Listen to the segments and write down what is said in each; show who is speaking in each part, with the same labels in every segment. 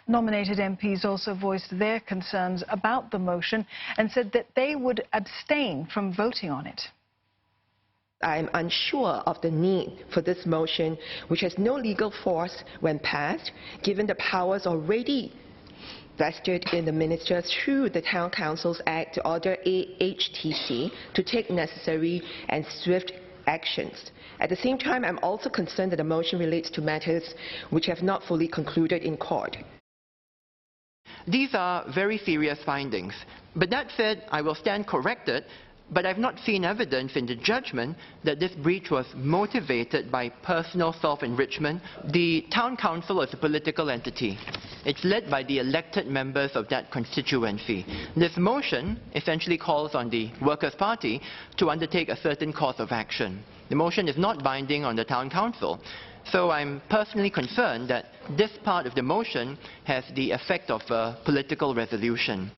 Speaker 1: Nominated MPs also voiced their concerns about the motion and said that they would abstain from voting on it.
Speaker 2: I'm unsure of the need for this motion, which has no legal force when passed, given the powers already vested in the ministers through the Town Council's Act to order AHTC to take necessary and swift actions. At the same time, I'm also concerned that the motion relates to matters which have not fully concluded in court.
Speaker 3: These are very serious findings. But that said, I will stand corrected, but I've not seen evidence in the judgment that this breach was motivated by personal self-enrichment. The Town Council is a political entity. It's led by the elected members of that constituency. This motion essentially calls on the Workers' Party to undertake a certain course of action. The motion is not binding on the Town Council. So I'm personally concerned that this part of the motion has the effect of a political resolution.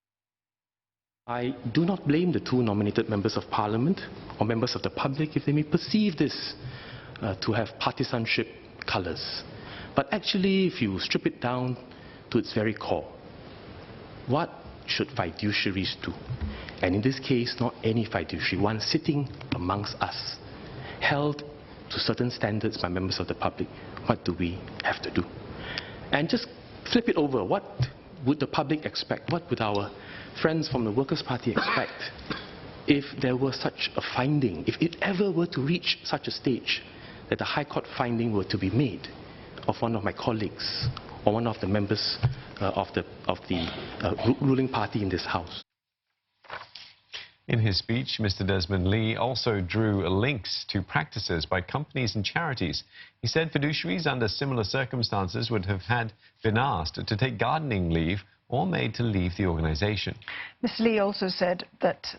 Speaker 4: I do not blame the two nominated members of parliament or members of the public if they may perceive this to have partisanship colours. But actually, if you strip it down to its very core, what should fiduciaries do? And in this case, not any fiduciary, one sitting amongst us, held to certain standards by members of the public. What do we have to do? And just flip it over. What would the public expect? What would our friends from the Workers' Party expect if there were such a finding, if it ever were to reach such a stage that the High Court finding were to be made of one of my colleagues or one of the members of the ruling party in this House?
Speaker 5: In his speech, Mr. Desmond Lee also drew links to practices by companies and charities. He said fiduciaries under similar circumstances would have been asked to take gardening leave or made to leave the organisation.
Speaker 1: Mr. Lee also said that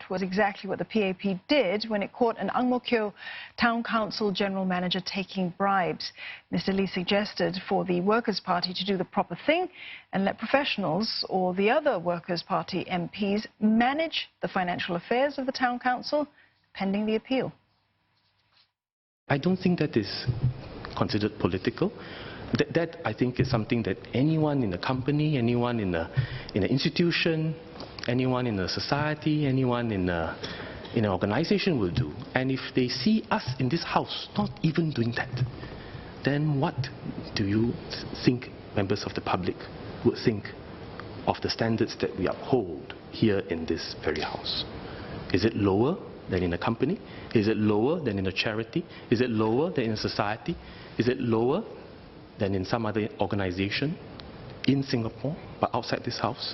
Speaker 1: was exactly what the PAP did when it caught an Ang Mo Kio Town Council General Manager taking bribes. Mr. Lee suggested for the Workers' Party to do the proper thing and let professionals or the other Workers' Party MPs manage the financial affairs of the Town Council pending the appeal.
Speaker 4: I don't think that is considered political. That I think is something that anyone in a company, anyone in an institution, anyone in a society, anyone in an organization will do. And if they see us in this House not even doing that, then what do you think members of the public would think of the standards that we uphold here in this very House? Is it lower than in a company? Is it lower than in a charity? Is it lower than in a society? Is it lower than in some other organization in Singapore but outside this House?